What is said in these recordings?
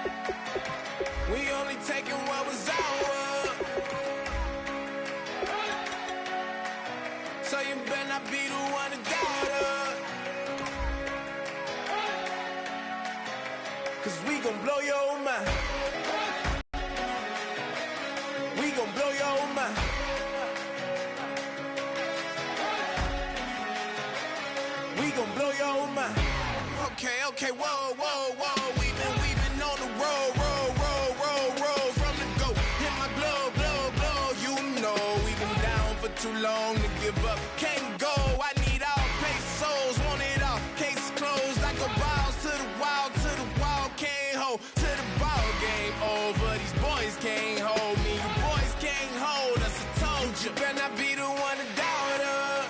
We only taking what was ours. So you better not be the one to doubt us. 'Cause we gon' blow your mind. We gon' blow your mind. We gon' blow your mind. Okay, whoa, whoa, whoa. We been on the road from the go. Hit my blow. You know we been down for too long to give up. Can't go. I need all pesos, want it all. Case closed. I go balls to the wall. Can't hold to the ball game over. These boys can't hold me. You boys can't hold us. I told you. Better not be the one to doubt us.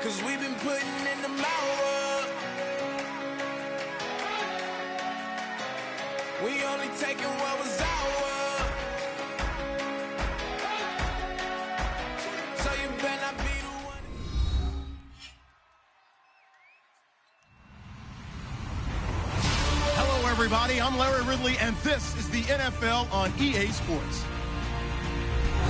'Cause we been putting in the hours. We only taking what was ours. So you better not be the one. Hello, everybody. I'm Larry Ridley, and this is the NFL on EA Sports.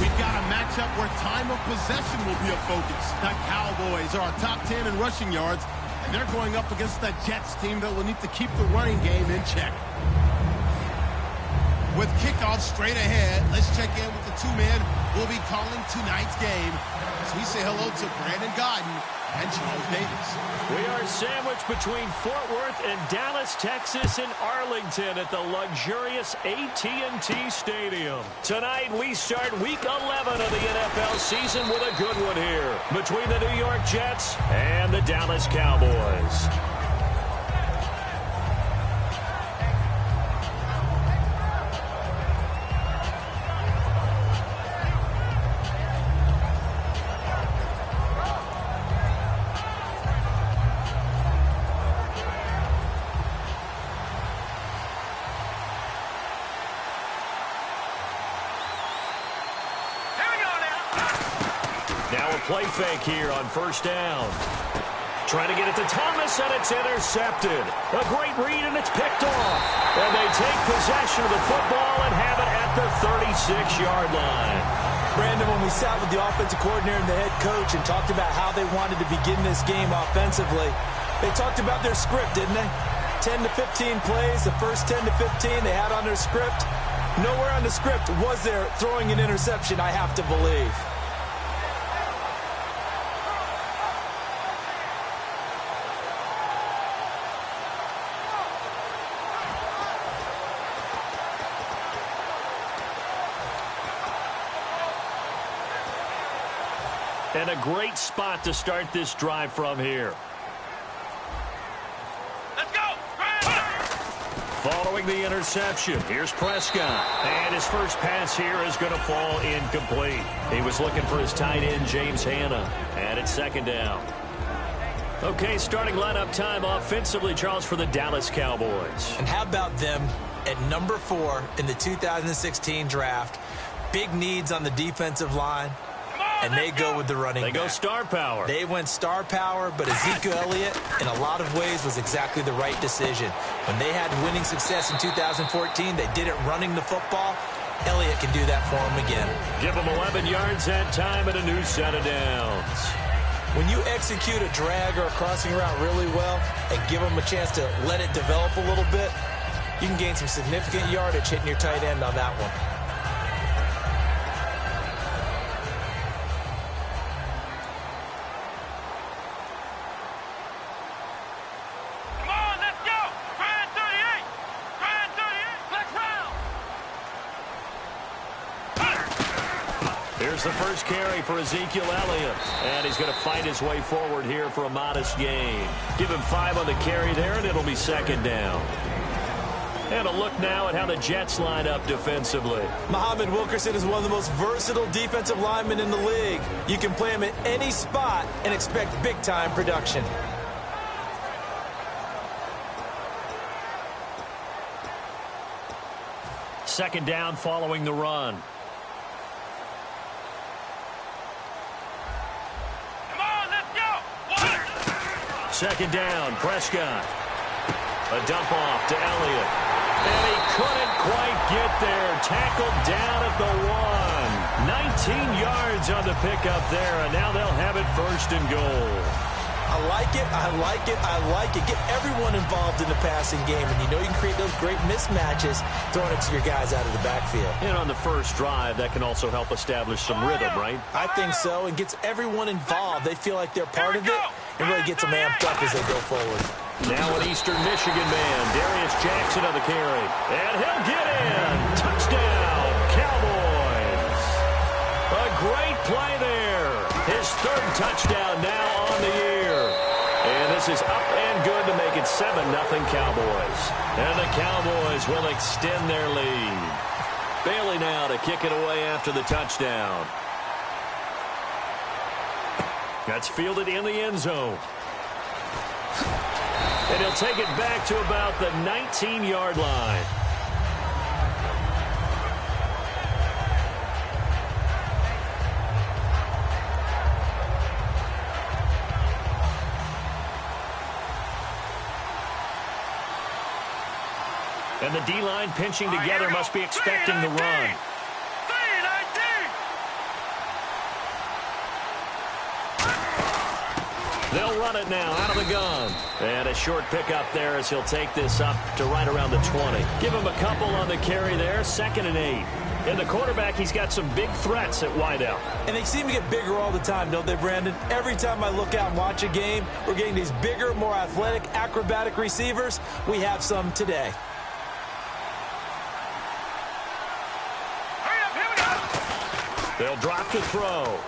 We've got a matchup where time of possession will be a focus. The Cowboys are top 10 in rushing yards, and they're going up against the Jets team that will need to keep the running game in check. With kickoff straight ahead, let's check in with the two men who will be calling tonight's game. As we say hello to Brandon Godden and Charles Davis. We are sandwiched between Fort Worth and Dallas, Texas, and Arlington at the luxurious AT&T Stadium. Tonight, we start Week 11 of the NFL season with a good one here between the New York Jets and the Dallas Cowboys. Now a play fake here on first down. Trying to get it to Thomas, and it's intercepted. A great read, and it's picked off. And they take possession of the football and have it at the 36-yard line. Brandon, when we sat with the offensive coordinator and the head coach and talked about how they wanted to begin this game offensively, they talked about their script, didn't they? 10 to 15 plays, the first 10 to 15 they had on their script. Nowhere on the script was there throwing an interception, I have to believe. And a great spot to start this drive from here. Let's go! Following the interception, here's Prescott. And his first pass here is going to fall incomplete. He was looking for his tight end, James Hanna. And it's second down. Okay, starting lineup time offensively, Charles, for the Dallas Cowboys. And how about them at number 4 in the 2016 draft? Big needs on the defensive line. And they go with the running back. They go star power. They went star power, but Ezekiel Elliott, in a lot of ways, was exactly the right decision. When they had winning success in 2014, they did it running the football. Elliott can do that for them again. Give them 11 yards that time and a new set of downs. When you execute a drag or a crossing route really well and give them a chance to let it develop a little bit, you can gain some significant yardage hitting your tight end on that one. Here's the first carry for Ezekiel Elliott. And he's going to fight his way forward here for a modest gain. Give him 5 on the carry there, and it'll be second down. And a look now at how the Jets line up defensively. Muhammad Wilkerson is one of the most versatile defensive linemen in the league. You can play him at any spot and expect big-time production. Second down following the run. Come on, let's go! Second down, Prescott. A dump off to Elliott. And he couldn't quite get there. Tackled down at the 1. 19 yards on the pickup there, and now they'll have it 1st and goal. I like it, I like it, I like it. Get everyone involved in the passing game, and you know you can create those great mismatches throwing it to your guys out of the backfield. And on the first drive, that can also help establish some rhythm, right? I think so, and gets everyone involved. They feel like they're part of it, and really gets them amped up as they go forward. Now an Eastern Michigan man, Darius Jackson on the carry. And he'll get in. Touchdown, Cowboys. A great play there. His 3rd touchdown now on the year. And this is up and good to make it 7-0 Cowboys. And the Cowboys will extend their lead. Bailey now to kick it away after the touchdown. That's fielded in the end zone. And he'll take it back to about the 19-yard line. And the D-line pinching together must be expecting the run. They'll run it now out of the gun. And a short pickup there as he'll take this up to right around the 20. Give him a couple on the carry there, 2nd and 8. And the quarterback, he's got some big threats at wideout. And they seem to get bigger all the time, don't they, Brandon? Every time I look out and watch a game, we're getting these bigger, more athletic, acrobatic receivers. We have some today. They'll drop to throw.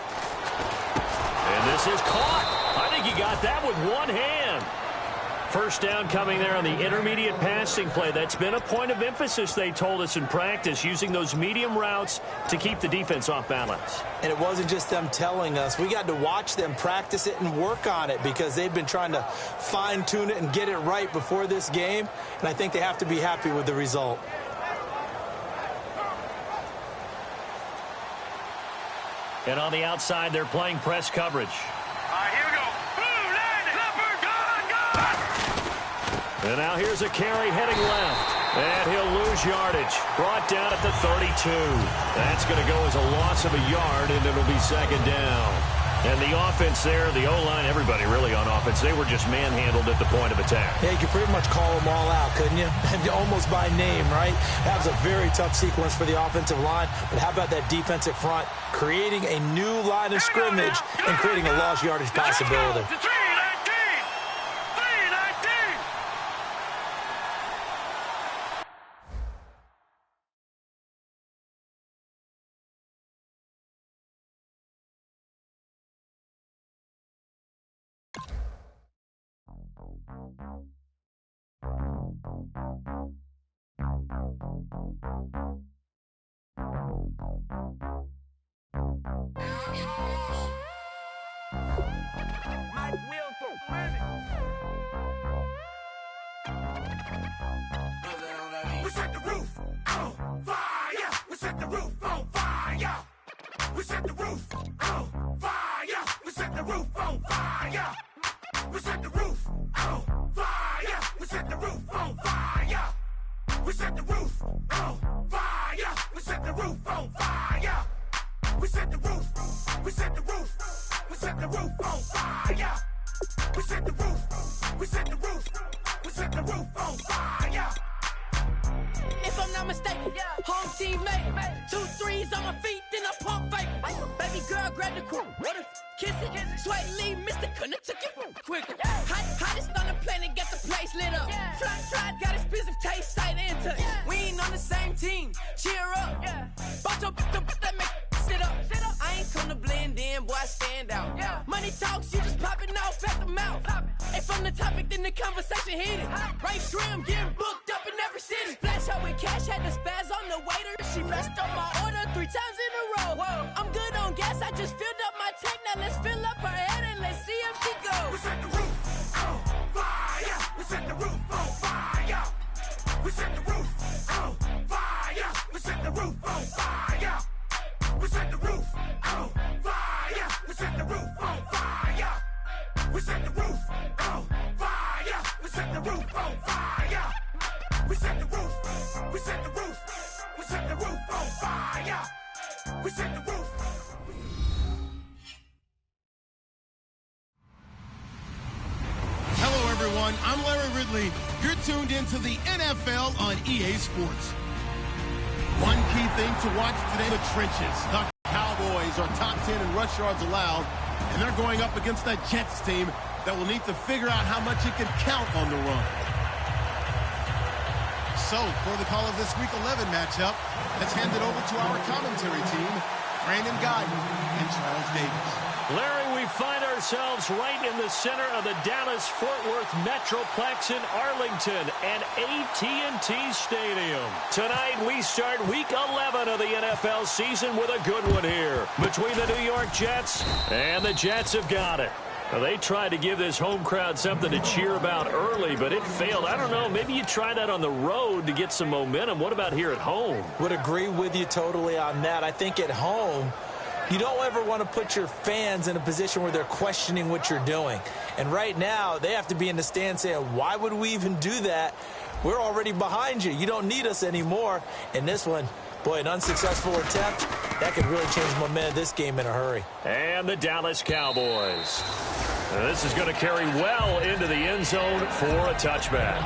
And this is caught. I think he got that with one hand. 1st down coming there on the intermediate passing play. That's been a point of emphasis, they told us in practice, using those medium routes to keep the defense off balance. And it wasn't just them telling us. We got to watch them practice it and work on it because they've been trying to fine-tune it and get it right before this game. And I think they have to be happy with the result. And on the outside, they're playing press coverage. Here we go. Blue line, Clipper, gone. And now here's a carry heading left. And he'll lose yardage. Brought down at the 32. That's going to go as a loss of a yard, and it'll be 2nd down. And the offense there, the O-line, everybody really on offense, they were just manhandled at the point of attack. Yeah, you could pretty much call them all out, couldn't you? Almost by name, right? That was a very tough sequence for the offensive line. But how about that defensive front creating a new line of scrimmage and creating a lost yardage possibility? We set the roof on fire. We set the roof on fire. We set the roof on fire. We set the roof on fire. We set the roof on fire. We set the roof on fire. We set the roof on fire. We set the roof on fire. We set the roof. We set the roof. We set the roof on fire. We set the roof. We set the roof. We set the roof on fire. If I'm not mistaken, home team made it. 2 3s on my feet, then I pump fake. Baby girl, grab the crew. Kiss it, Sway Lee, Mr. Couldn't took it quicker. Hottest on the planet, got the place lit up. Fly, got expensive taste, sight and touch. We ain't on the same team, cheer up. Bunch of that make sit up. I ain't come to blend in, boy, I stand out. Money talks, you just popping off at the mouth. If I'm the topic, then the conversation heated. Right shrimp, getting booked up in every city. Splash out with cash, had the spaz on the waiter. She messed up my order 3 times in a row. I'm good on gas, I just filled up my tank. Now let's fill up her head and let's see if she goes. We set the roof on fire. We set the roof on fire. We set the roof on fire. We set the roof on fire. We set the roof on fire. We set the roof on fire. We set the roof on fire. We set the roof roof on fire. We set the roof. We set the roof. We set the roof on fire. We set the roof. Hello, everyone. I'm Larry Ridley. You're tuned into the NFL on EA Sports. One key thing to watch today, the trenches. The Cowboys are top 10 in rush yards allowed, and they're going up against that Jets team that will need to figure out how much it can count on the run. So, for the call of this Week 11 matchup, let's hand it over to our commentary team, Brandon Guyton and Charles Davis. Larry, we find ourselves right in the center of the Dallas-Fort Worth Metroplex in Arlington and AT&T Stadium. Tonight, we start Week 11 of the NFL season with a good one here between the New York Jets, and the Jets have got it. Well, they tried to give this home crowd something to cheer about early, but it failed. I don't know, maybe you try that on the road to get some momentum. What about here at home? Would agree with you totally on that. I think at home, you don't ever want to put your fans in a position where they're questioning what you're doing. And right now, they have to be in the stand saying, why would we even do that? We're already behind you. You don't need us anymore. And this one, boy, an unsuccessful attempt, that could really change the momentum of this game in a hurry. And the Dallas Cowboys. Now, this is going to carry well into the end zone for a touchback.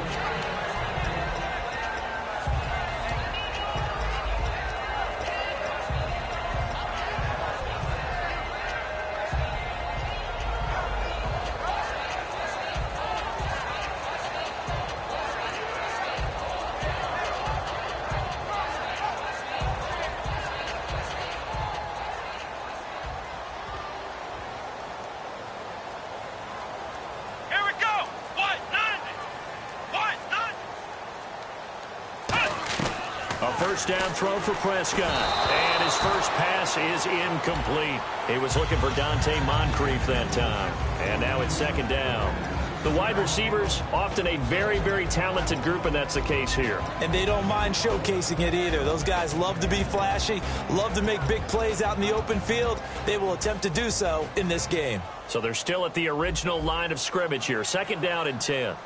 First down throw for Prescott. And his first pass is incomplete. He was looking for Dante Moncrief that time. And now it's second down. The wide receivers, often a very, very talented group, and that's the case here. And they don't mind showcasing it either. Those guys love to be flashy, love to make big plays out in the open field. They will attempt to do so in this game. So they're still at the original line of scrimmage here. Second down and 10.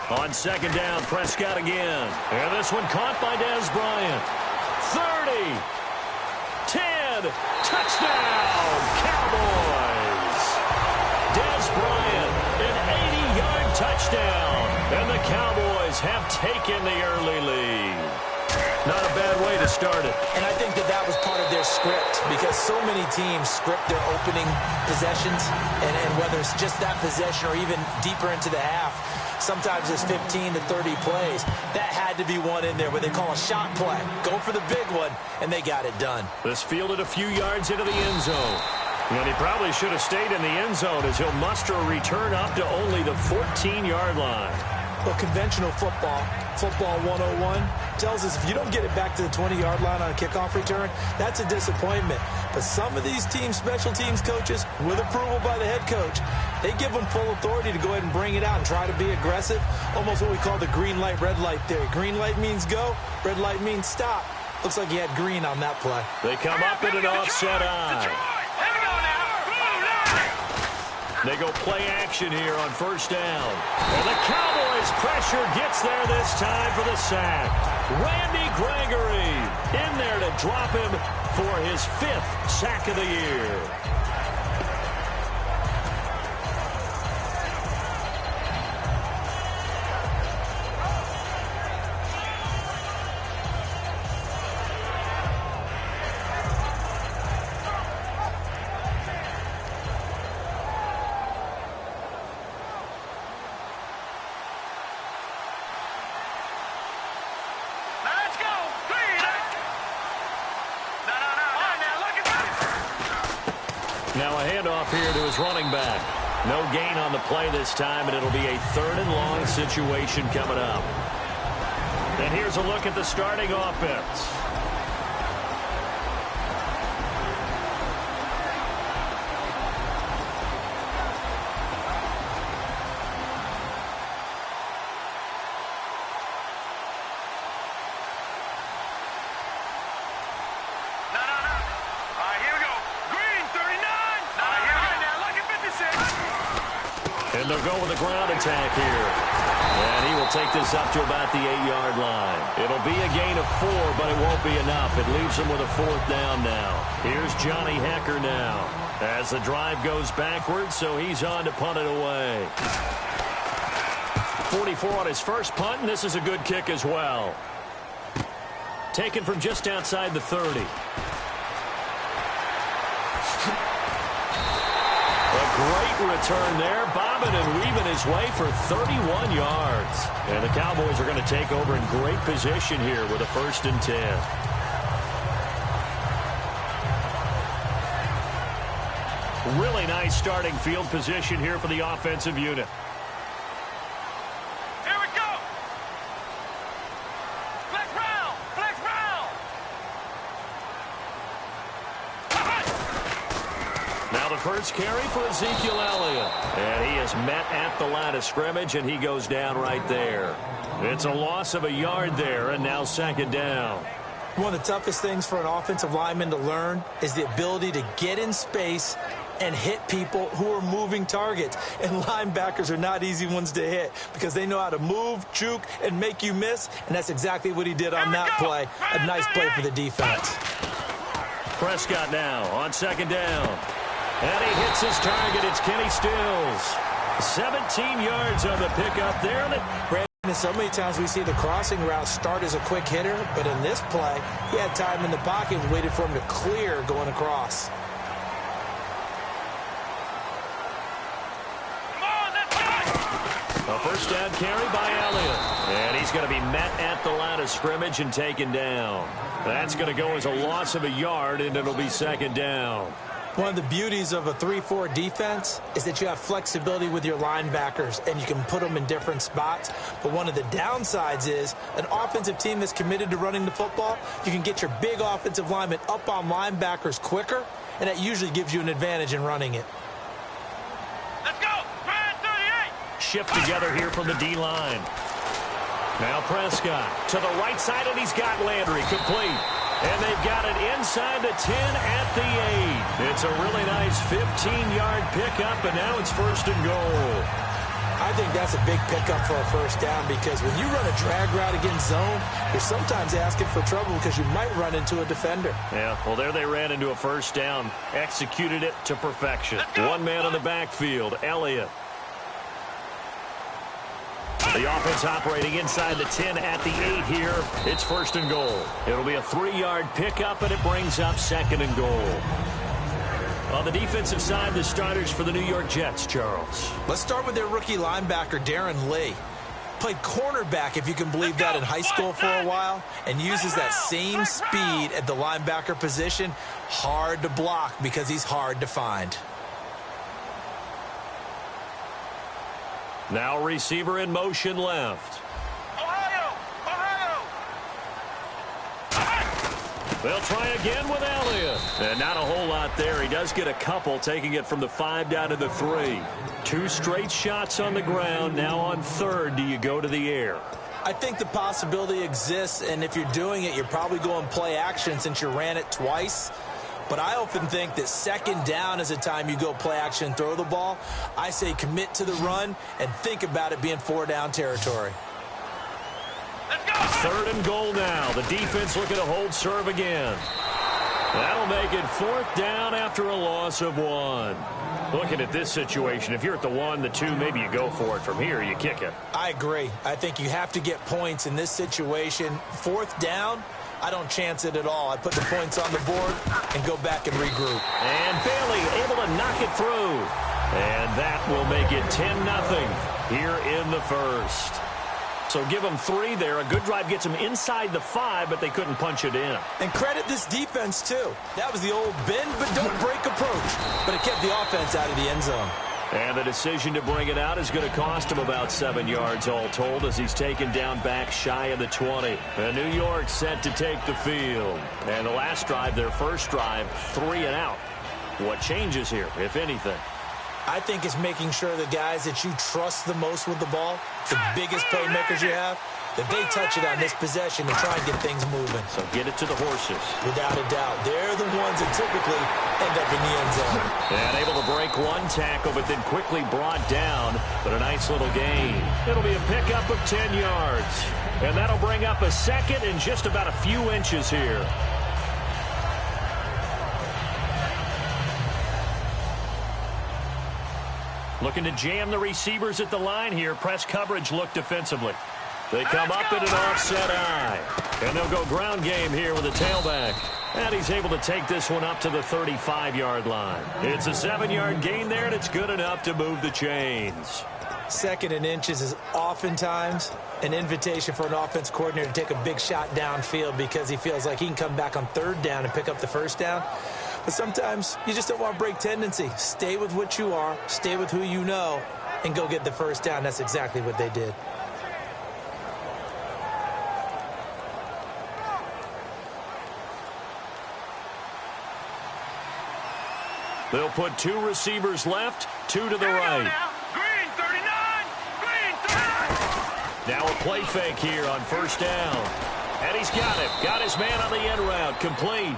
On second down, Prescott again. And this one caught by Dez Bryant. 30, 10, touchdown, Cowboys. Dez Bryant, an 80-yard touchdown. And the Cowboys have taken the early lead. Not a bad way to start it. And I think that was part of their script, because so many teams script their opening possessions, and whether it's just that possession or even deeper into the half, sometimes it's 15 to 30 plays. That had to be one in there where they call a shot play. Go for the big one, and they got it done. This fielded a few yards into the end zone. And he probably should have stayed in the end zone as he'll muster a return up to only the 14-yard line. Well, conventional football 101, tells us if you don't get it back to the 20-yard line on a kickoff return, that's a disappointment. But some of these teams, special teams coaches, with approval by the head coach, they give them full authority to go ahead and bring it out and try to be aggressive, almost what we call the green light, red light theory. Green light means go, red light means stop. Looks like he had green on that play. They come up in an offset eye. They go play action here on first down. And the Cowboys pressure gets there this time for the sack. Randy Gregory in there to drop him for his 5th sack of the year. Now a handoff here to his running back. No gain on the play this time, and it'll be a 3rd and long situation coming up. And here's a look at the starting offense. And they'll go with a ground attack here. And he will take this up to about the 8-yard line. It'll be a gain of 4, but it won't be enough. It leaves him with a 4th down now. Here's Johnny Hecker now as the drive goes backwards, so he's on to punt it away. 44 on his first punt, and this is a good kick as well. Taken from just outside the 30. A great return there, bobbing and weaving his way for 31 yards. And the Cowboys are going to take over in great position here with a 1st and 10. Really nice starting field position here for the offensive unit. Here we go. Flex round. Flex round. Now the first carry for Ezekiel Elliott. And he is met at the line of scrimmage, and he goes down right there. It's a loss of a yard there, and now 2nd down. One of the toughest things for an offensive lineman to learn is the ability to get in space and hit people who are moving targets. And linebackers are not easy ones to hit because they know how to move, juke, and make you miss. And that's exactly what he did on that play. A nice play for the defense. Prescott now on 2nd down. And he hits his target. It's Kenny Stills. 17 yards on the pickup there. Brandon, so many times we see the crossing route start as a quick hitter, but in this play, he had time in the pocket and waited for him to clear going across. A 1st down carry by Elliott. And he's going to be met at the line of scrimmage and taken down. That's going to go as a loss of a yard, and it'll be 2nd down. One of the beauties of a 3-4 defense is that you have flexibility with your linebackers, and you can put them in different spots. But one of the downsides is an offensive team that's committed to running the football, you can get your big offensive linemen up on linebackers quicker, and that usually gives you an advantage in running it. Let's go. 38. Shift together here from the D-line. Now Prescott to the right side, and he's got Landry complete. And they've got it inside the 10 at the 8. It's a really nice 15-yard pickup, and now it's 1st and goal. I think that's a big pickup for a 1st down because when you run a drag route against zone, you're sometimes asking for trouble because you might run into a defender. Yeah, well, there they ran into a 1st down, executed it to perfection. One man on the backfield, Elliott. The offense operating inside the 10 at the 8 here. It's 1st and goal. It'll be a 3-yard pickup, and it brings up 2nd and goal. On the defensive side, the starters for the New York Jets, Charles. Let's start with their rookie linebacker, Darren Lee. Played cornerback, if you can believe that, in high school for a while, and uses that same speed at the linebacker position. Hard to block because he's hard to find. Now receiver in motion left. Ohio. They'll try again with Elliott. And not a whole lot there. He does get a couple, taking it from the 5 down to the 3. 2 straight shots on the ground. Now on 3rd, do you go to the air? I think the possibility exists, and if you're doing it, you're probably going play action since you ran it twice. But I often think that 2nd down is a time you go play action and throw the ball. I say commit to the run and think about it being 4-down territory. Let's go. 3rd and goal now. The defense looking to hold serve again. That'll make it 4th down after a loss of 1. Looking at this situation, if you're at the 1, the 2, maybe you go for it. From here, you kick it. I agree. I think you have to get points in this situation. 4th down, I don't chance it at all. I put the points on the board and go back and regroup. And Bailey able to knock it through. And that will make it 10-0 here in the 1st. So give them 3 there. A good drive gets them inside the 5, but they couldn't punch it in. And credit this defense, too. That was the old bend but don't break approach. But it kept the offense out of the end zone. And the decision to bring it out is going to cost him about 7 yards all told as he's taken down back shy of the 20. And New York set to take the field. And the last drive, their first drive, 3 and out. What changes here, if anything? I think it's making sure the guys that you trust the most with the ball, the biggest playmakers you have, that they touch it on this possession and try and get things moving. So get it to the horses. Without a doubt. They're the ones that typically end up in the end zone. And able to break one tackle, but then quickly brought down. But a nice little gain. It'll be a pickup of 10 yards. And that'll bring up a second and just about a few inches here. Looking to jam the receivers at the line here. Press coverage look defensively. They come up in an offset eye. And they'll go ground game here with a tailback. And he's able to take this one up to the 35-yard line. It's a 7-yard gain there, and it's good enough to move the chains. Second and inches is oftentimes an invitation for an offense coordinator to take a big shot downfield because he feels like he can come back on third down and pick up the first down. But sometimes you just don't want to break tendency. Stay with what you are, stay with who you know, and go get the first down. That's exactly what they did. They'll put 2 receivers left, 2 to the right. Green 39! Green 39! Now a play fake here on first down. And he's got it. Got his man on the end route. Complete.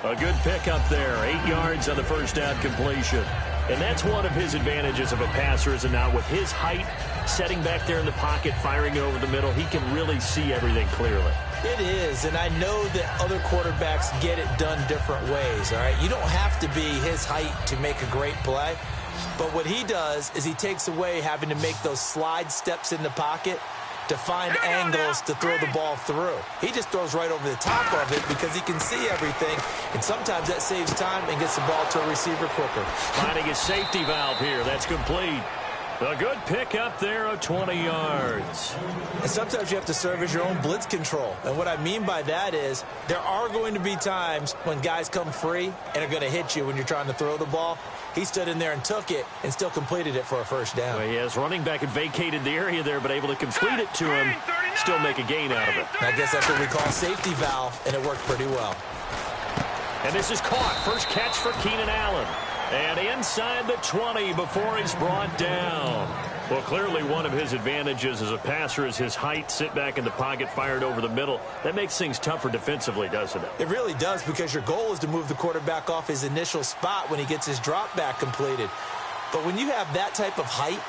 A good pickup there. 8 yards on the first down completion. And that's one of his advantages of a passer, is it not? With his height, setting back there in the pocket, firing over the middle, he can really see everything clearly. It is, and I know that other quarterbacks get it done different ways, all right? You don't have to be his height to make a great play, but what he does is he takes away having to make those slide steps in the pocket to find angles to throw the ball through. He just throws right over the top of it because he can see everything, and sometimes that saves time and gets the ball to a receiver quicker. Finding a safety valve here. That's complete. A good pickup there of 20 yards. And sometimes you have to serve as your own blitz control. And what I mean by that is there are going to be times when guys come free and are going to hit you when you're trying to throw the ball. He stood in there and took it and still completed it for a first down. Well, he has running back and vacated the area there, but able to complete it to him, still make a gain out of it. I guess that's what we call safety valve, and it worked pretty well. And this is caught. First catch for Keenan Allen. And inside the 20 before he's brought down. Well, clearly one of his advantages as a passer is his height. Sit back in the pocket, fired over the middle. That makes things tougher defensively, doesn't it? It really does, because your goal is to move the quarterback off his initial spot when he gets his drop back completed. But when you have that type of height,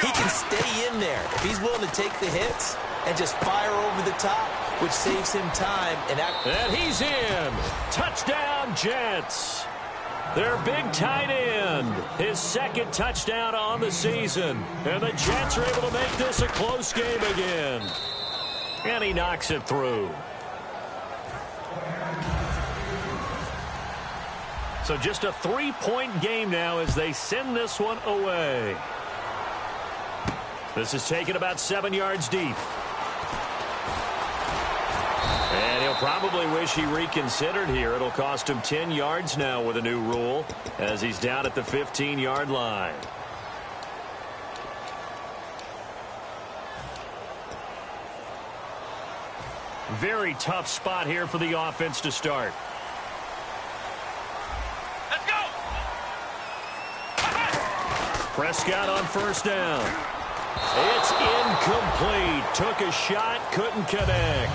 he can stay in there. If he's willing to take the hits and just fire over the top, which saves him time. And he's in. Touchdown, Jets. Their big tight end, his second touchdown on the season. And the Jets are able to make this a close game again. And he knocks it through. So just a 3-point game now as they send this one away. This is taken about 7 yards deep. And he'll probably wish he reconsidered here. It'll cost him 10 yards now with a new rule as he's down at the 15-yard line. Very tough spot here for the offense to start. Let's go! Prescott on first down. It's incomplete. Took a shot, couldn't connect.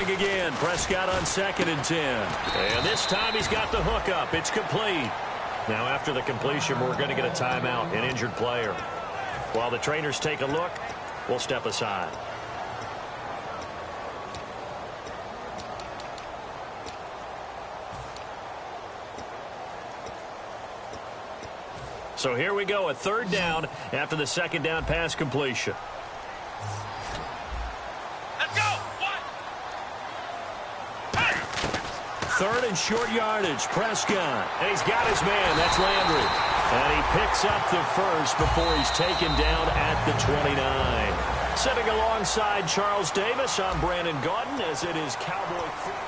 Again, Prescott on 2nd and 10. And this time he's got the hook up. It's complete. Now after the completion, we're going to get a timeout, an injured player. While the trainers take a look, we'll step aside. So here we go, a third down after the second down pass completion. Third and short yardage, Prescott. And he's got his man, that's Landry. And he picks up the first before he's taken down at the 29. Sitting alongside Charles Davis, I'm Brandon Gaudin as it is Cowboy football.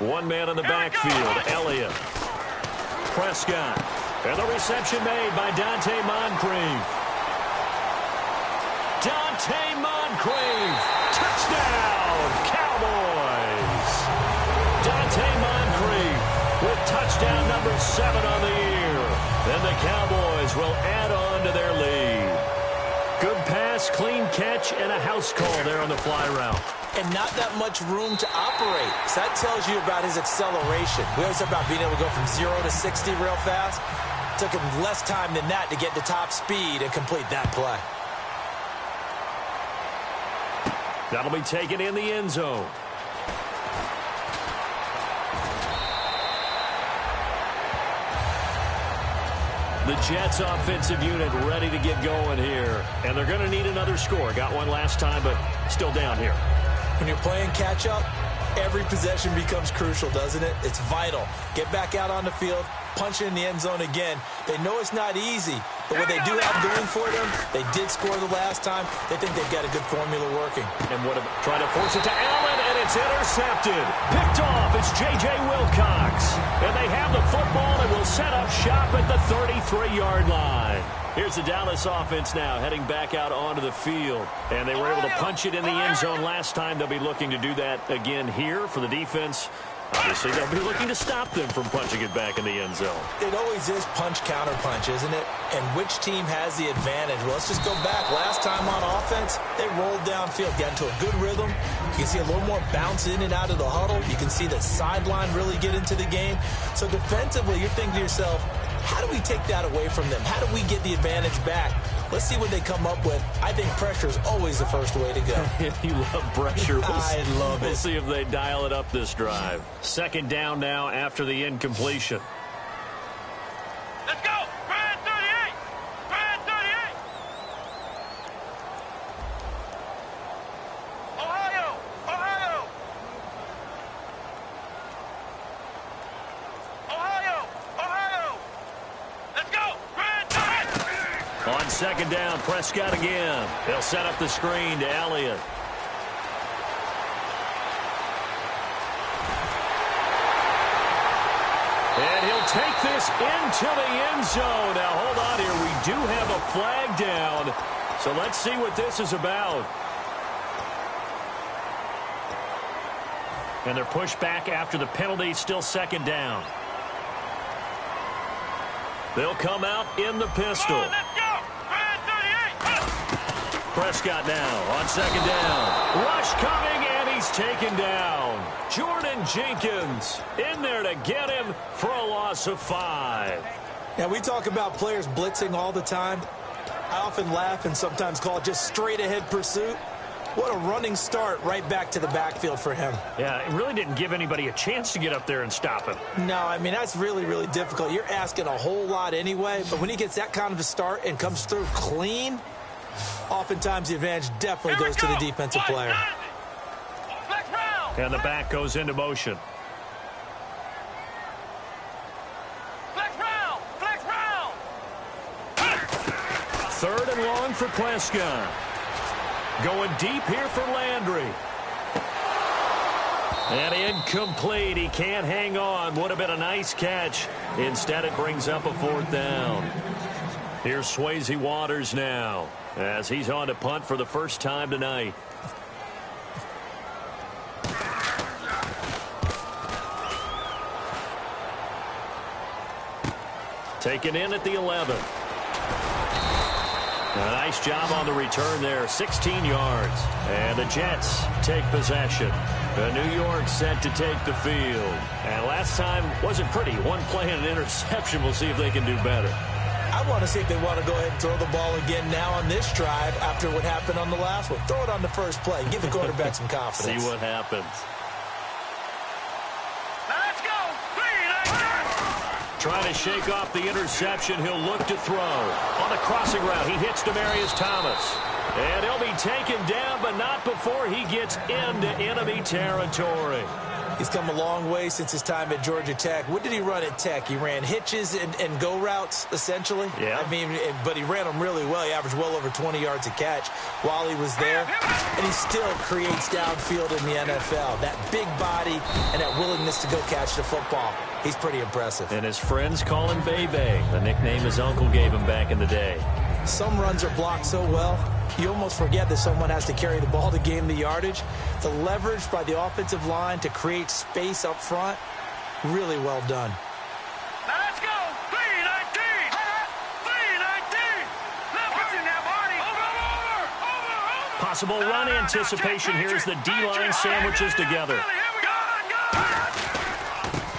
One man in the backfield, Elliott. Prescott. And the reception made by Dante Moncrief. Dante Moncrief. Touchdown, Cowboys. Dante Moncrief with touchdown number 7 on the year. And the Cowboys will add on to their lead. Good pass, clean catch, and a house call there on the fly route. And not that much room to operate. So that tells you about his acceleration. We always talk about being able to go from 0 to 60 real fast. Took him less time than that to get to top speed and complete that play. That'll be taken in the end zone. The Jets offensive unit ready to get going here. And they're going to need another score. Got one last time, but still down here. When you're playing catch-up, every possession becomes crucial, doesn't it? It's vital. Get back out on the field, punch it in the end zone again. They know it's not easy, but what they do have going for them, they did score the last time. They think they've got a good formula working. And trying to force it to Allen, and it's intercepted. Picked off, it's J.J. Wilcox. And they have the football and will set up shop at the 33-yard line. Here's the Dallas offense now heading back out onto the field. And they were able to punch it in the end zone last time. They'll be looking to do that again here for the defense. Obviously, they'll be looking to stop them from punching it back in the end zone. It always is punch-counter-punch, isn't it? And which team has the advantage? Well, let's just go back. Last time on offense, they rolled downfield, got into a good rhythm. You can see a little more bounce in and out of the huddle. You can see the sideline really get into the game. So defensively, you're thinking to yourself, how do we take that away from them? How do we get the advantage back? Let's see what they come up with. I think pressure is always the first way to go. You love pressure. I love it. We'll see if they dial it up this drive. Second down now after the incompletion. Let's go! Brand 38! Brand 38! Ohio! Ohio! Ohio! Ohio! Let's go! Brand 38! On second down, Prescott again. They'll set up the screen to Elliott. And he'll take this into the end zone. Now, hold on here. We do have a flag down. So let's see what this is about. And they're pushed back after the penalty. Still second down. They'll come out in the pistol. Let's go! Brand 38! Prescott now on second down. Rush coming, and he's taken down. Jordan Jenkins in there to get him for a loss of 5. Now, we talk about players blitzing all the time. I often laugh and sometimes call it just straight-ahead pursuit. What a running start right back to the backfield for him. Yeah, it really didn't give anybody a chance to get up there and stop him. No, I mean, that's really, really difficult. You're asking a whole lot anyway, but when he gets that kind of a start and comes through clean, oftentimes the advantage definitely goes to the defensive player. And the back goes into motion. Flex round! Flex round! Third and long for Prescott. Going deep here for Landry. And incomplete. He can't hang on. Would have been a nice catch. Instead, it brings up a fourth down. Here's Swayze Waters now as he's on to punt for the first time tonight. Taken in at the 11. A nice job on the return there, 16 yards. And the Jets take possession. New York set to take the field. And last time wasn't pretty. One play and an interception. We'll see if they can do better. I want to see if they want to go ahead and throw the ball again now on this drive after what happened on the last one. Throw it on the first play. Give the quarterback some confidence. See what happens. Let's go! Trying to shake off the interception. He'll look to throw. On the crossing route, he hits Demaryius Thomas. And he'll be taken down, but not before he gets into enemy territory. He's come a long way since his time at Georgia Tech. What did he run at Tech? He ran hitches and go routes, essentially. Yeah. I mean, but he ran them really well. He averaged well over 20 yards a catch while he was there. And he still creates downfield in the NFL. That big body and that willingness to go catch the football. He's pretty impressive. And his friends call him Bebe, the nickname his uncle gave him back in the day. Some runs are blocked so well, you almost forget that someone has to carry the ball to gain the yardage. The leverage by the offensive line to create space up front, really well done. Now let's go. 3-19. 3-19. What's in that body? Over. Possible run anticipation here as the D-line sandwiches together. Here we go.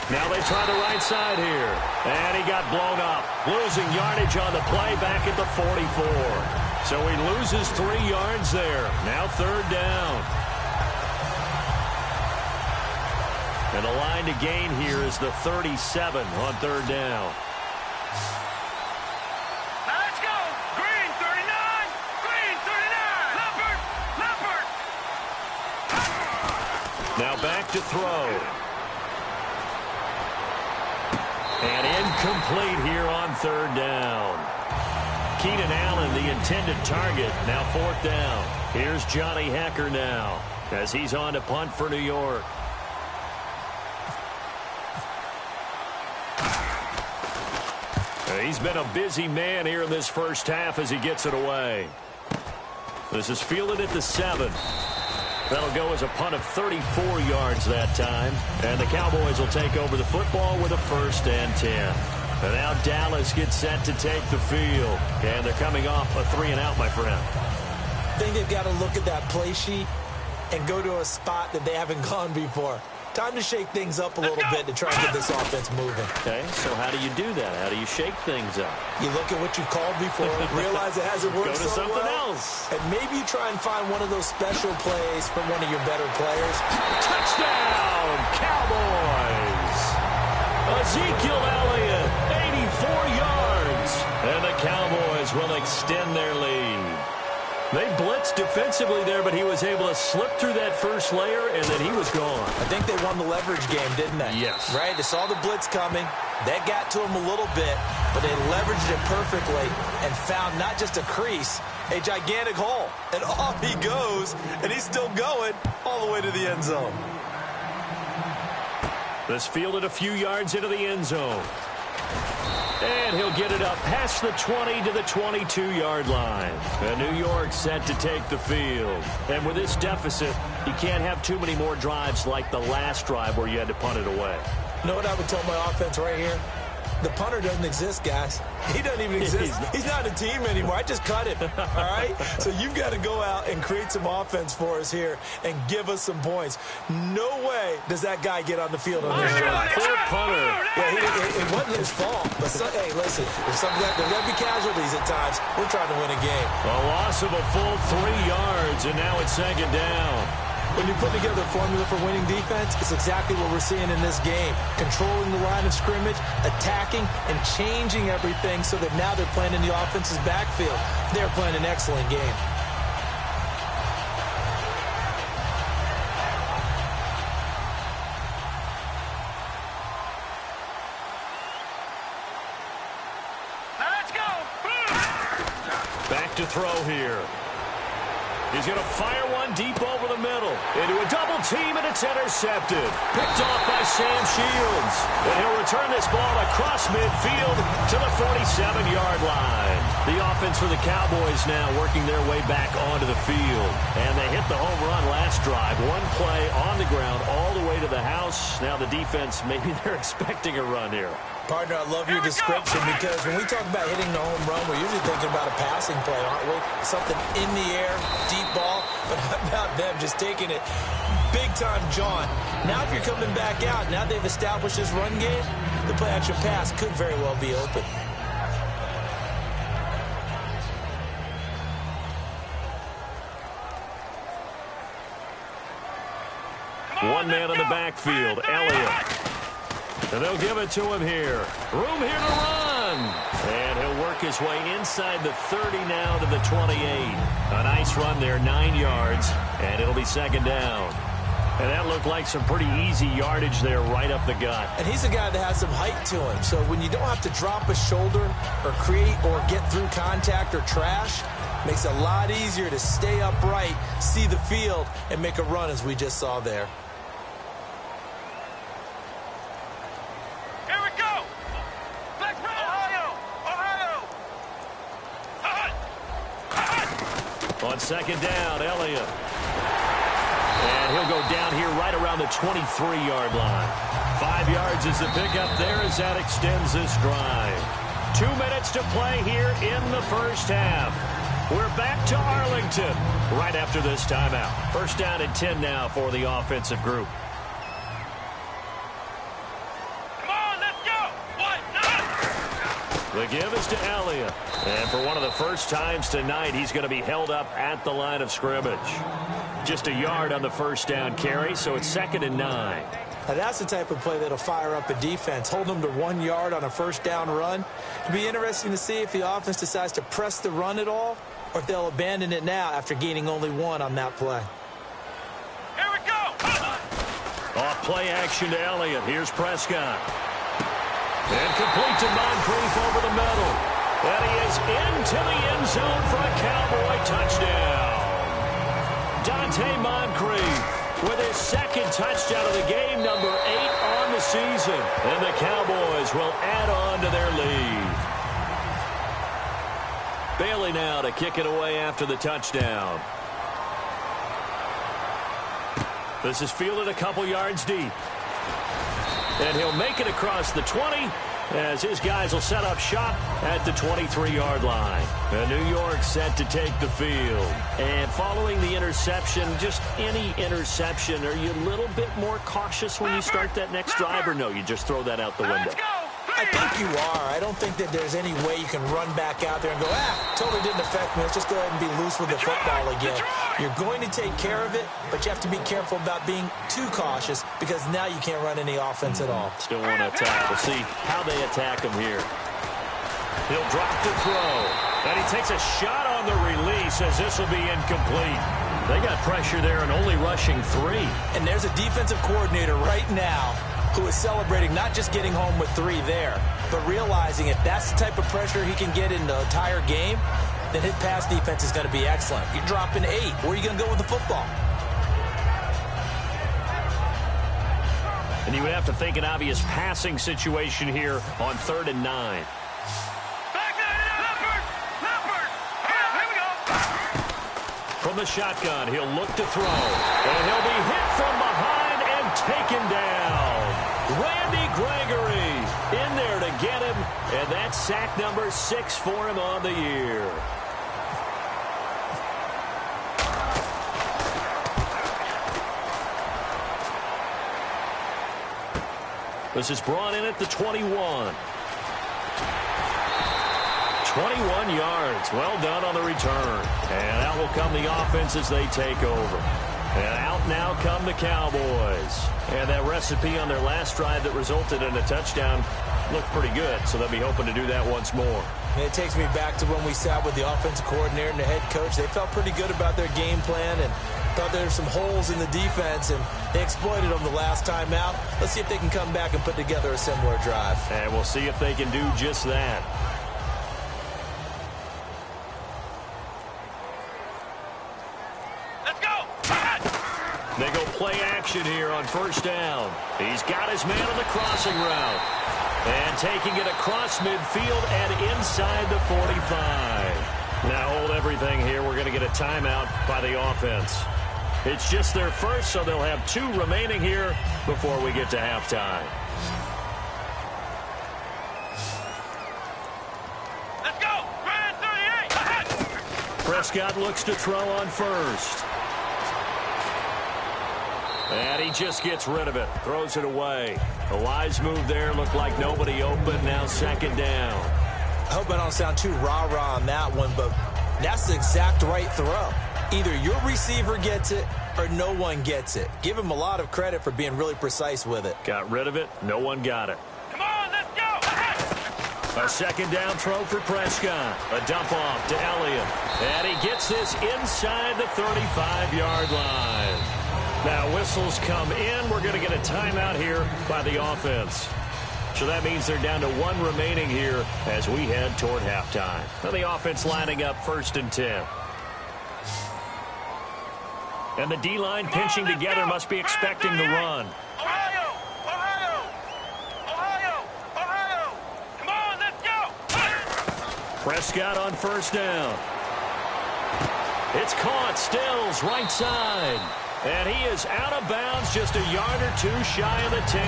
Now they try the right side here. And he got blown up. Losing yardage on the play back at the 44. So he loses 3 yards there. Now 3rd down. And the line to gain here is the 37 on 3rd down. Now let's go. Green 39. Green 39. Leopard. Now back to throw. And incomplete here on 3rd down. Keenan Allen, the intended target, now 4th down. Here's Johnny Hecker now as he's on to punt for New York. He's been a busy man here in this first half as he gets it away. This is fielded at the 7. That'll go as a punt of 34 yards that time. And the Cowboys will take over the football with a 1st and 10. And now Dallas gets set to take the field. And they're coming off a 3-and-out, my friend. I think they've got to look at that play sheet and go to a spot that they haven't gone before. Time to shake things up a little bit to try and get this offense moving. Okay, so how do you do that? How do you shake things up? You look at what you called before, realize it hasn't worked Go to so something well, else. and maybe you try and find one of those special plays from one of your better players. Touchdown, Cowboys! Ezekiel Elliott, 84 yards. And the Cowboys will extend their lead. They blitzed defensively there, but he was able to slip through that first layer, and then he was gone. I think they won the leverage game, didn't they? Yes. Right? They saw the blitz coming. That got to him a little bit, but they leveraged it perfectly and found not just a crease, a gigantic hole. And off he goes, and he's still going all the way to the end zone. This fielded a few yards into the end zone. And he'll get it up past the 20 to the 22-yard line. And New York set to take the field. And with this deficit, you can't have too many more drives like the last drive where you had to punt it away. You know what I would tell my offense right here? The punter doesn't exist, guys. He doesn't even exist. He's not a team anymore. I just cut him, all right? So you've got to go out and create some offense for us here and give us some points. No way does that guy get on the field on this drive. Poor punter. Yeah, it wasn't his fault. But, hey, listen, there's going to be casualties at times. We're trying to win a game. A loss of a full 3 yards, and now it's 2nd down. When you put together a formula for winning defense, it's exactly what we're seeing in this game. Controlling the line of scrimmage, attacking, and changing everything so that now they're playing in the offense's backfield. They're playing an excellent game. Now let's go. Back to throw here. He's going to fire one deep over the middle. Into a double team, and it's intercepted. Picked off by Sam Shields. And he'll return this ball across midfield to the 47-yard line. The offense for the Cowboys now working their way back onto the field. And they hit the home run last drive. One play on the ground all the way to the house. Now the defense, maybe they're expecting a run here. Partner, I love your description because when we talk about hitting the home run, we're usually thinking about a passing play, aren't we? Something in the air, deep ball, but how about them just taking it big-time jaunt? Now if you're coming back out, now they've established this run game, the play-action pass could very well be open. One man in the backfield, Elliott. And they'll give it to him here. Room here to run. And he'll work his way inside the 30 now to the 28. A nice run there, 9 yards. And it'll be 2nd down. And that looked like some pretty easy yardage there right up the gut. And he's a guy that has some height to him. So when you don't have to drop a shoulder or create or get through contact or trash, makes it a lot easier to stay upright, see the field, and make a run as we just saw there. Here we go. Let's run. Ohio. On second down, Elliott. And he'll go down here right around the 23-yard line. 5 yards is the pickup there as that extends this drive. 2 minutes to play here in the first half. We're back to Arlington right after this timeout. First down and 10 now for the offensive group. Come on, let's go. What? The give is to Elliott. And for one of the first times tonight, he's going to be held up at the line of scrimmage. Just a yard on the first down carry, so it's 2nd and 9. Now that's the type of play that'll fire up a defense. Hold them to 1 yard on a first down run. It'll be interesting to see if the offense decides to press the run at all or if they'll abandon it now after gaining only 1 on that play. Here we go. Off play action to Elliott. Here's Prescott. And complete to Moncrief over the middle. And he is into the end zone for a Cowboy touchdown. Dante Moncrief with his 2nd touchdown of the game, number 8 on the season. And the Cowboys will add on to their lead. Bailey now to kick it away after the touchdown. This is fielded a couple yards deep. And he'll make it across the 20 as his guys will set up shop at the 23-yard line. And New York set to take the field. And following the interception, just any interception, are you a little bit more cautious when you start that next drive, or no, you just throw that out the window? Let's go. I think you are. I don't think that there's any way you can run back out there and go, totally didn't affect me. Let's just go ahead and be loose with the football again. You're going to take care of it, but you have to be careful about being too cautious because now you can't run any offense at all. Still want to attack. We'll see how they attack him here. He'll drop the throw. And he takes a shot on the release as this will be incomplete. They got pressure there and only rushing 3. And there's a defensive coordinator right now who is celebrating not just getting home with 3 there, but realizing if that's the type of pressure he can get in the entire game, then his pass defense is going to be excellent. You're dropping 8. Where are you going to go with the football? And you would have to think an obvious passing situation here on 3rd and 9. From the shotgun, he'll look to throw. And he'll be hit from behind and taken down. Randy Gregory in there to get him. And that's sack number 6 for him on the year. This is brought in at the 21. 21 yards. Well done on the return. And out will come the offense as they take over. And out now come the Cowboys. And that recipe on their last drive that resulted in a touchdown looked pretty good, so they'll be hoping to do that once more. And it takes me back to when we sat with the offensive coordinator and the head coach. They felt pretty good about their game plan and thought there were some holes in the defense, and they exploited them the last time out. Let's see if they can come back and put together a similar drive. And we'll see if they can do just that. They go play action here on first down. He's got his man on the crossing route. And taking it across midfield and inside the 45. Now hold everything here. We're going to get a timeout by the offense. It's just their first, so they'll have 2 remaining here before we get to halftime. Let's go. Grand 38. Prescott looks to throw on first. And he just gets rid of it. Throws it away. A wise move there. Looked like nobody open. Now second down. I hope I don't sound too rah-rah on that one, but that's the exact right throw. Either your receiver gets it or no one gets it. Give him a lot of credit for being really precise with it. Got rid of it. No one got it. Come on, let's go. A second down throw for Prescott. A dump off to Elliott. And he gets this inside the 35-yard line. Now whistles come in. We're going to get a timeout here by the offense. So that means they're down to 1 remaining here as we head toward halftime. Now the offense lining up 1st and 10. And the D-line pinching together must be expecting the run. Ohio! Ohio! Ohio! Ohio! Come on, let's go! Prescott on 1st down. It's caught. Stills right side. And he is out of bounds, just a yard or 2 shy of the 10.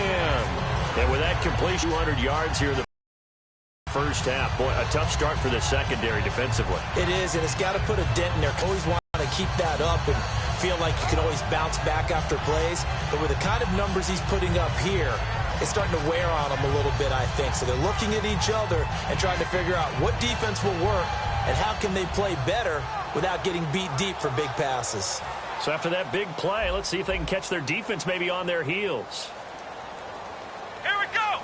And with that completion, 200 yards here in the first half. Boy, a tough start for the secondary defensively. It is, and it's got to put a dent in there. Always want to keep that up and feel like you can always bounce back after plays. But with the kind of numbers he's putting up here, it's starting to wear on him a little bit, I think. So they're looking at each other and trying to figure out what defense will work and how can they play better without getting beat deep for big passes. So after that big play, let's see if they can catch their defense maybe on their heels. Here we go!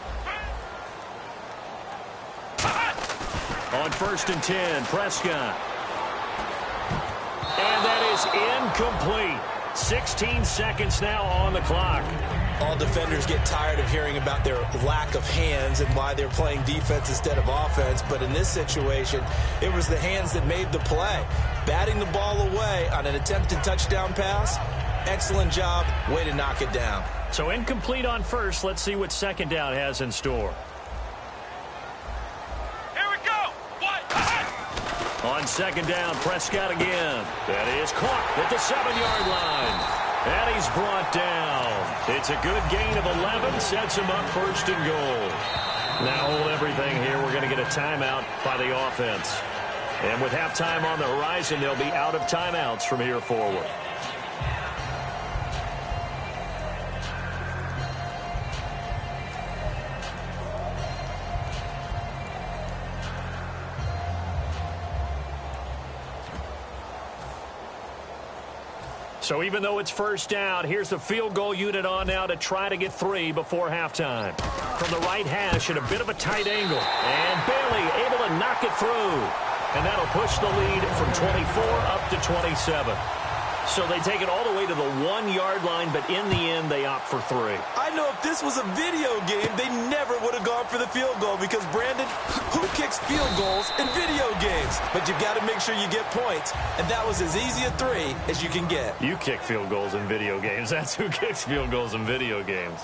On 1st and 10, Prescott. And that is incomplete. 16 seconds now on the clock. All defenders get tired of hearing about their lack of hands and why they're playing defense instead of offense. But in this situation, it was the hands that made the play. Batting the ball away on an attempted touchdown pass. Excellent job. Way to knock it down. So incomplete on 1st. Let's see what 2nd down has in store. Here we go! What? On 2nd down, Prescott again. That is caught at the 7-yard line. And he's brought down. It's a good gain of 11. Sets him up 1st and goal. Now hold everything here. We're going to get a timeout by the offense. And with halftime on the horizon, they'll be out of timeouts from here forward. So even though it's 1st down, here's the field goal unit on now to try to get 3 before halftime. From the right hash at a bit of a tight angle. And Bailey able to knock it through. And that'll push the lead from 24 up to 27. So they take it all the way to the 1-yard line, but in the end, they opt for 3. I know if this was a video game, they never would have gone for the field goal because, Brandon, who kicks field goals in video games? But you've got to make sure you get points, and that was as easy a 3 as you can get. You kick field goals in video games. That's who kicks field goals in video games.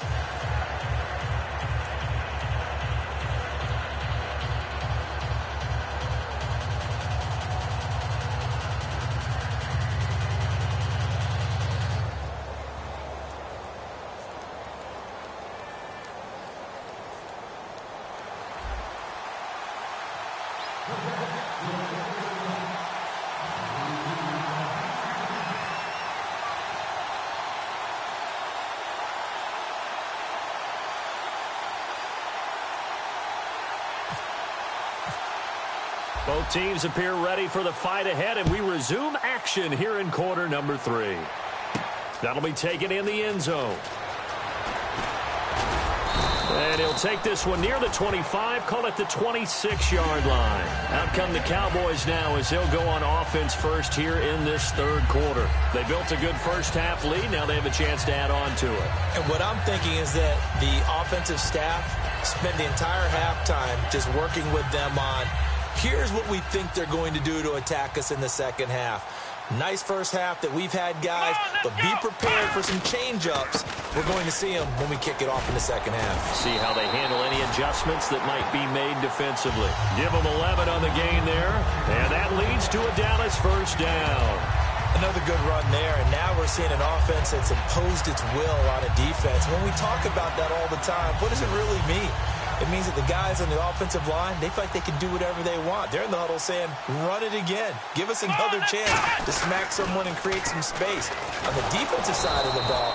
Both teams appear ready for the fight ahead, and we resume action here in quarter number 3. That'll be taken in the end zone. And he'll take this one near the 25, call it the 26-yard line. Out come the Cowboys now as they'll go on offense first here in this 3rd quarter. They built a good first half lead. Now they have a chance to add on to it. And what I'm thinking is that the offensive staff spent the entire halftime just working with them on here's what we think they're going to do to attack us in the second half. Nice first half that we've had, guys, but be prepared for some change-ups. We're going to see them when we kick it off in the second half. See how they handle any adjustments that might be made defensively. Give them 11 on the game there, and that leads to a Dallas 1st down. Another good run there, and now we're seeing an offense that's imposed its will on a defense. When we talk about that all the time, what does it really mean? It means that the guys on the offensive line, they feel like they can do whatever they want. They're in the huddle saying, run it again. Give us another chance to smack someone and create some space. On the defensive side of the ball,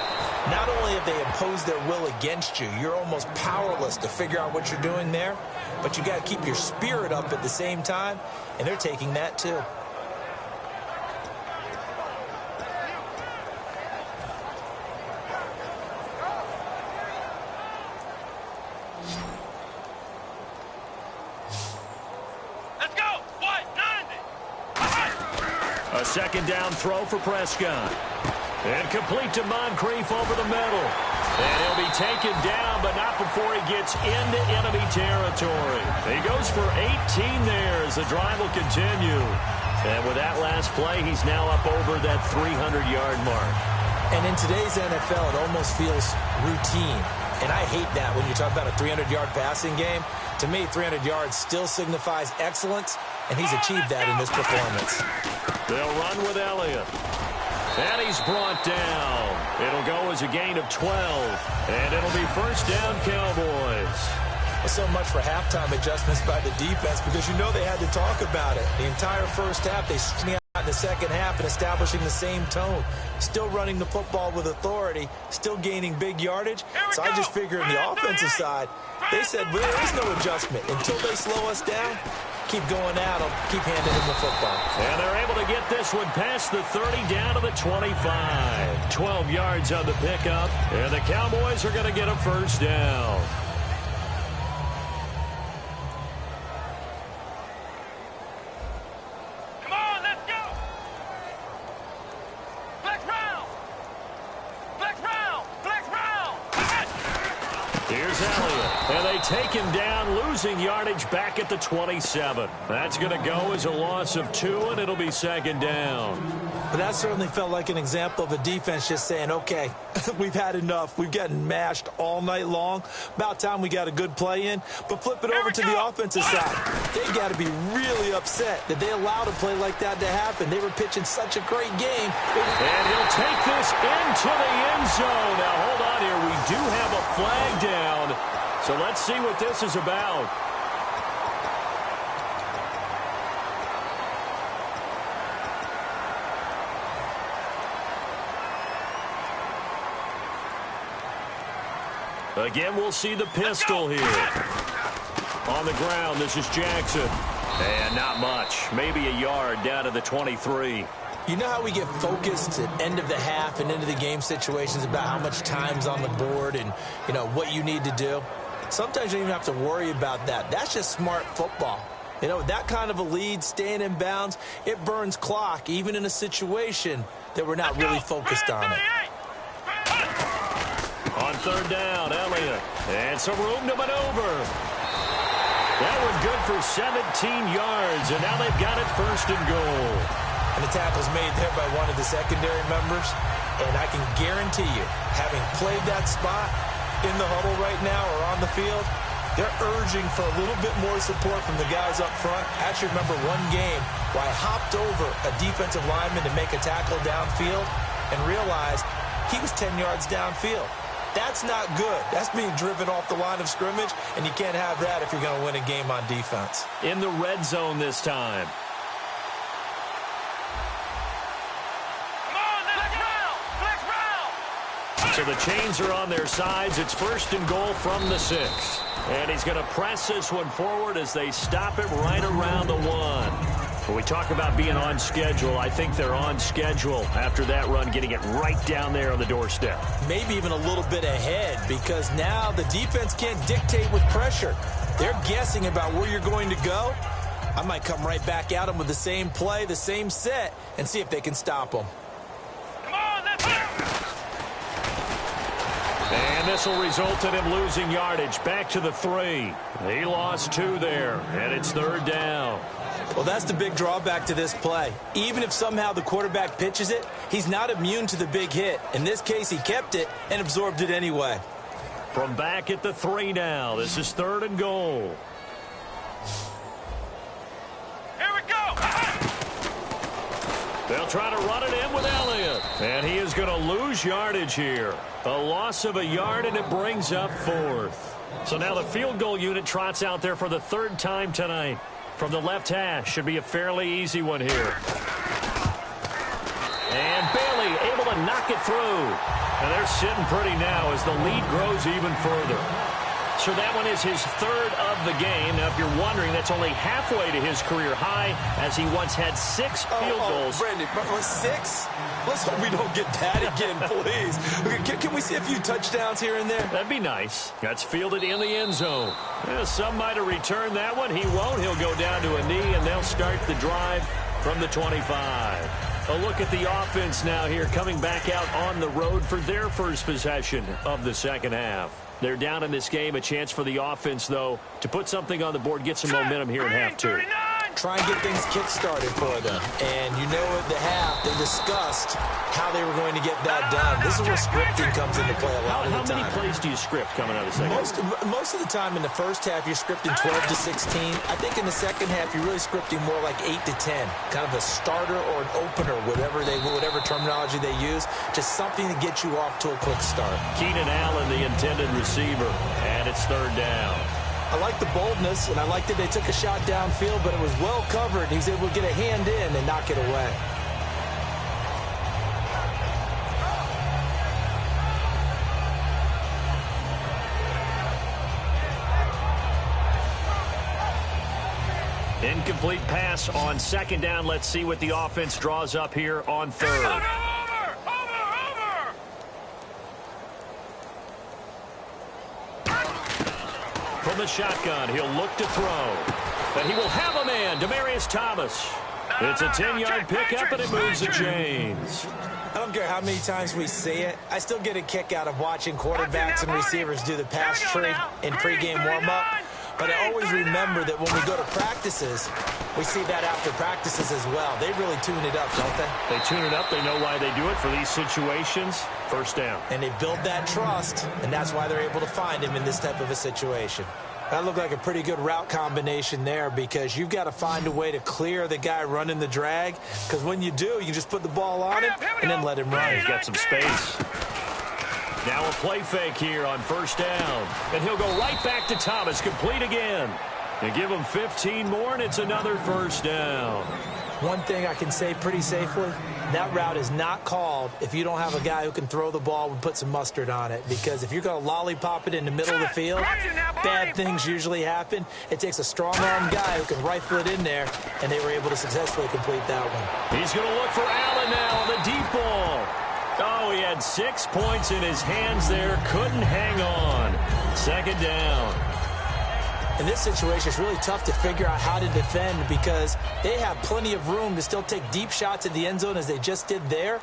not only have they imposed their will against you, you're almost powerless to figure out what you're doing there, but you got to keep your spirit up at the same time, and they're taking that too. A second down throw for Prescott. And complete to Moncrief over the middle. And he'll be taken down, but not before he gets into enemy territory. He goes for 18 there as the drive will continue. And with that last play, he's now up over that 300-yard mark. And in today's NFL, it almost feels routine. And I hate that when you talk about a 300-yard passing game. To me, 300 yards still signifies excellence, and he's achieved that in this performance. They'll run with Elliott. And he's brought down. It'll go as a gain of 12. And it'll be first down, Cowboys. Well, so much for halftime adjustments by the defense because you know they had to talk about it. The entire first half, they string out in the second half and establishing the same tone. Still running the football with authority, still gaining big yardage. So I just figure on the offensive side, they said, well, there is no adjustment. Until they slow us down, keep going at them, keep handing them the football. And they're able to get this one past the 30 down to the 25. 12 yards on the pickup, and the Cowboys are going to get a first down. Come on, let's go. Flex round. Flex round. Flex round. Here's Elliott. And they take him down, losing yardage back at the 27. That's going to go as a loss of 2, and it'll be second down. But that certainly felt like an example of a defense just saying, okay, we've had enough. We've gotten mashed all night long. About time we got a good play in. But flip it over to the offensive side. They got to be really upset that they allowed a play like that to happen. They were pitching such a great game. And he'll take this into the end zone. Now, hold on here. We do have a flag down. So let's see what this is about. Again, we'll see the pistol here. On the ground, this is Jackson. And not much. Maybe a yard down to the 23. You know how we get focused at end of the half and into the game situations about how much time's on the board and, you know, what you need to do? Sometimes you don't even have to worry about that. That's just smart football. You know, that kind of a lead, staying in bounds, it burns clock, even in a situation that we're not really focused on it. On third down, Elliott. And some room to maneuver. That one good for 17 yards, and now they've got it first and goal. And the tackle's made there by one of the secondary members. And I can guarantee you, having played that spot in the huddle right now or on the field, they're urging for a little bit more support from the guys up front. I actually remember one game where I hopped over a defensive lineman to make a tackle downfield and realized he was 10 yards downfield. That's not good. That's being driven off the line of scrimmage, and you can't have that if you're going to win a game on defense. In the red zone this time. So the chains are on their sides. It's first and goal from the 6. And he's going to press this one forward as they stop it right around the 1. When we talk about being on schedule, I think they're on schedule after that run, getting it right down there on the doorstep. Maybe even a little bit ahead because now the defense can't dictate with pressure. They're guessing about where you're going to go. I might come right back at them with the same play, the same set, and see if they can stop them. And this will result in him losing yardage back to the 3. He lost 2 there, and it's third down. Well, that's the big drawback to this play. Even if somehow the quarterback pitches it, he's not immune to the big hit. In this case, he kept it and absorbed it anyway. From back at the 3 now, this is third and goal. Here we go. They'll try to run it in with Elliott. And he is going to lose yardage here. A loss of a yard, and it brings up 4th. So now the field goal unit trots out there for the 3rd time tonight. From the left hash, should be a fairly easy one here. And Bailey able to knock it through. And they're sitting pretty now as the lead grows even further. So that one is his 3rd of the game. Now, if you're wondering, that's only halfway to his career high, as he once had 6 field goals. Brandon, 6? Let's hope we don't get that again, please. Okay, can we see a few touchdowns here and there? That'd be nice. That's fielded in the end zone. Well, some might have returned that one. He won't. He'll go down to a knee, and they'll start the drive from the 25. A look at the offense now here, coming back out on the road for their first possession of the second half. They're down in this game. A chance for the offense, though, to put something on the board, get some momentum here in half two. Try and get things kick-started for them. And you know at the half, they discussed how they were going to get that done. This is where scripting comes into play a lot of the time. How many plays do you script coming out of the second half? Most of the time in the first half, you're scripting 12 to 16. I think in the second half, you're really scripting more like 8 to 10. Kind of a starter or an opener, whatever terminology they use. Just something to get you off to a quick start. Keenan Allen, the intended receiver, and it's third down. I like the boldness, and I like that they took a shot downfield, but it was well covered. He's able to get a hand in and knock it away. Incomplete pass on second down. Let's see what the offense draws up here on third. From the shotgun, he'll look to throw. And he will have a man, Demaryius Thomas. It's a 10-yard pickup, and it moves the chains. I don't care how many times we see it. I still get a kick out of watching quarterbacks and receivers do the pass tree in pregame warm-up. But I always remember that when we go to practices, we see that after practices as well. They really tune it up, don't they? They tune it up. They know why they do it for these situations. First down. And they build that trust, and that's why they're able to find him in this type of a situation. That looked like a pretty good route combination there because you've got to find a way to clear the guy running the drag, because when you do, you just put the ball on him and then let him run. He's got some space. Now a play fake here on first down. And he'll go right back to Thomas, complete again. And give him 15 more, and it's another first down. One thing I can say pretty safely, that route is not called if you don't have a guy who can throw the ball and put some mustard on it. Because if you're going to lollipop it in the middle of the field, bad things usually happen. It takes a strong-arm guy who can rifle it in there, and they were able to successfully complete that one. He's going to look for Allen now on the deep ball. Oh, he had 6 points in his hands there. Couldn't hang on. Second down. In this situation, it's really tough to figure out how to defend because they have plenty of room to still take deep shots at the end zone as they just did there.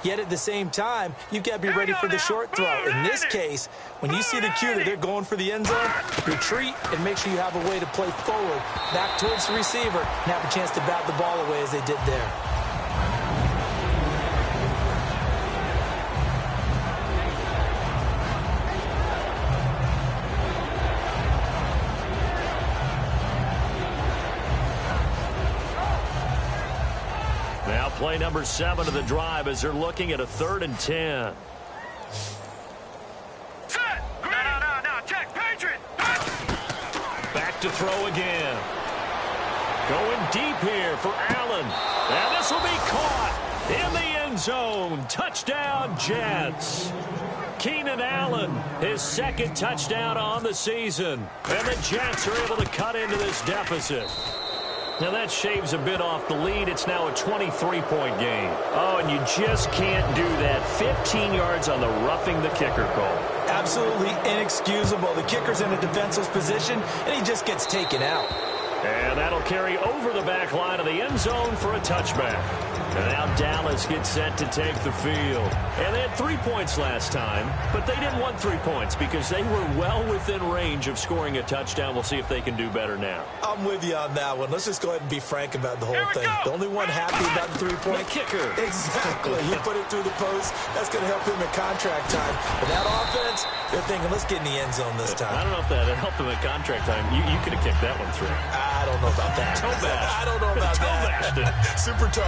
Yet at the same time, you've got to be ready for the short throw. In this case, when you see the cue that they're going for the end zone, retreat and make sure you have a way to play forward, back towards the receiver, and have a chance to bat the ball away as they did there. Now play number 7 of the drive as they're looking at a 3rd and 10. Check, Patriot. Back to throw again. Going deep here for Allen. And this will be caught in the end zone. Touchdown, Jets. Keenan Allen, his 2nd touchdown on the season. And the Jets are able to cut into this deficit. Now that shaves a bit off the lead. It's now a 23-point game. Oh, and you just can't do that. 15 yards on the roughing the kicker call. Absolutely inexcusable. The kicker's in a defenseless position, and he just gets taken out. And that'll carry over the back line of the end zone for a touchback. And now Dallas gets set to take the field. And they had 3 points last time, but they didn't want 3 points because they were well within range of scoring a touchdown. We'll see if they can do better now. I'm with you on that one. Let's just go ahead and be frank about the whole thing. The only one happy about the 3-point. The kicker. Exactly. He put it through the post. That's going to help him at contract time. But that offense, they're thinking, let's get in the end zone this time. I don't know if that helped him at contract time. You could have kicked that one through. I don't know about that. Toe bash. I don't know about that. Super toe.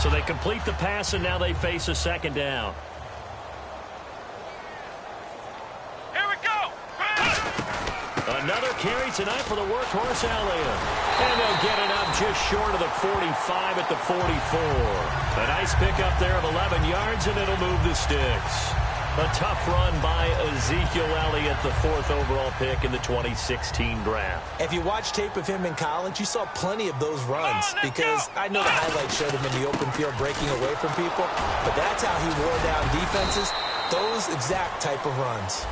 So they complete the pass, and now they face a 2nd down. Here we go. Another carry tonight for the workhorse Elliott. And they'll get it up just short of the 45 at the 44. A nice pickup there of 11 yards, and it'll move the sticks. A tough run by Ezekiel Elliott, the 4th overall pick in the 2016 draft. If you watch tape of him in college, you saw plenty of those runs because I know the highlights showed him in the open field breaking away from people, but that's how he wore down defenses, those exact type of runs.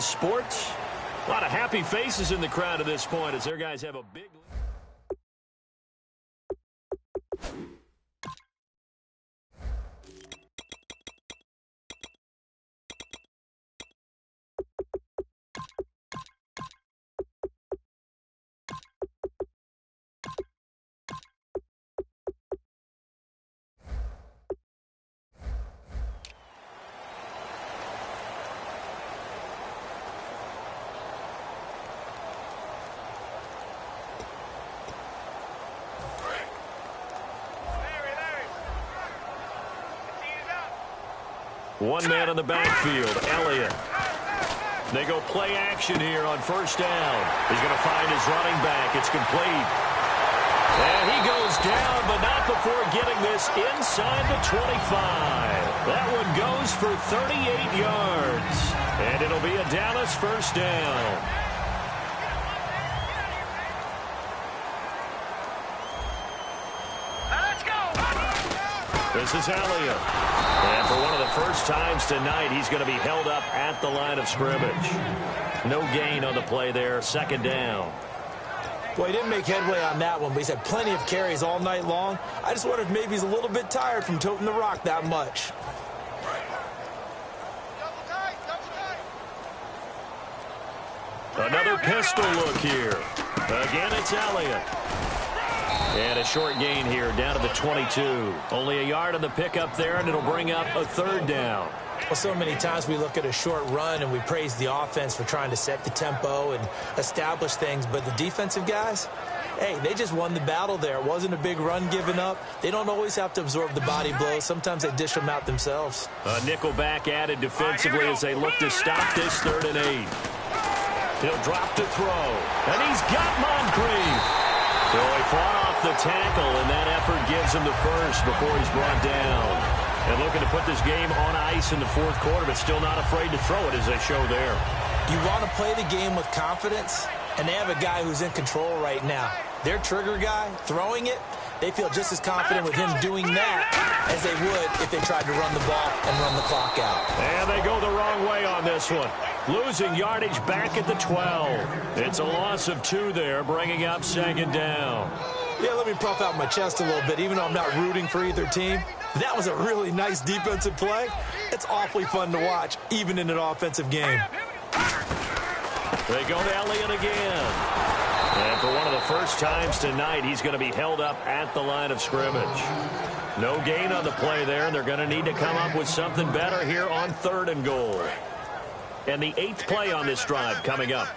sports. A lot of happy faces in the crowd at this point as their guys have a big... One man on the backfield, Elliott. They go play action here on first down. He's going to find his running back. It's complete. And he goes down, but not before getting this inside the 25. That one goes for 38 yards. And it'll be a Dallas first down. This is Elliott. And for one of the first times tonight, he's going to be held up at the line of scrimmage. No gain on the play there, second down. Well, he didn't make headway on that one, but he's had plenty of carries all night long. I just wonder if maybe he's a little bit tired from toting the rock that much. Another pistol look here. Again, it's Elliott. And a short gain here down to the 22. Only a yard on the pickup there, and it'll bring up a third down. Well, so many times we look at a short run and we praise the offense for trying to set the tempo and establish things, but the defensive guys, hey, they just won the battle there. It wasn't a big run given up. They don't always have to absorb the body blows. Sometimes they dish them out themselves. A nickel back added defensively as they look to stop this 3rd and 8. He'll drop to throw, and he's got Moncrief. So he fought off the tackle, and that effort gives him the first before he's brought down. And looking to put this game on ice in the 4th quarter, but still not afraid to throw it as they show there. You want to play the game with confidence, and they have a guy who's in control right now. Their trigger guy, throwing it, they feel just as confident with him doing that as they would if they tried to run the ball and run the clock out. And they go the wrong way on this one. Losing yardage back at the 12. It's a loss of 2 there, bringing up 2nd down. Yeah, let me puff out my chest a little bit, even though I'm not rooting for either team. That was a really nice defensive play. It's awfully fun to watch, even in an offensive game. They go to Elliott again. And for one of the first times tonight, he's going to be held up at the line of scrimmage. No gain on the play there, and they're going to need to come up with something better here on 3rd and goal. And the 8th play on this drive coming up.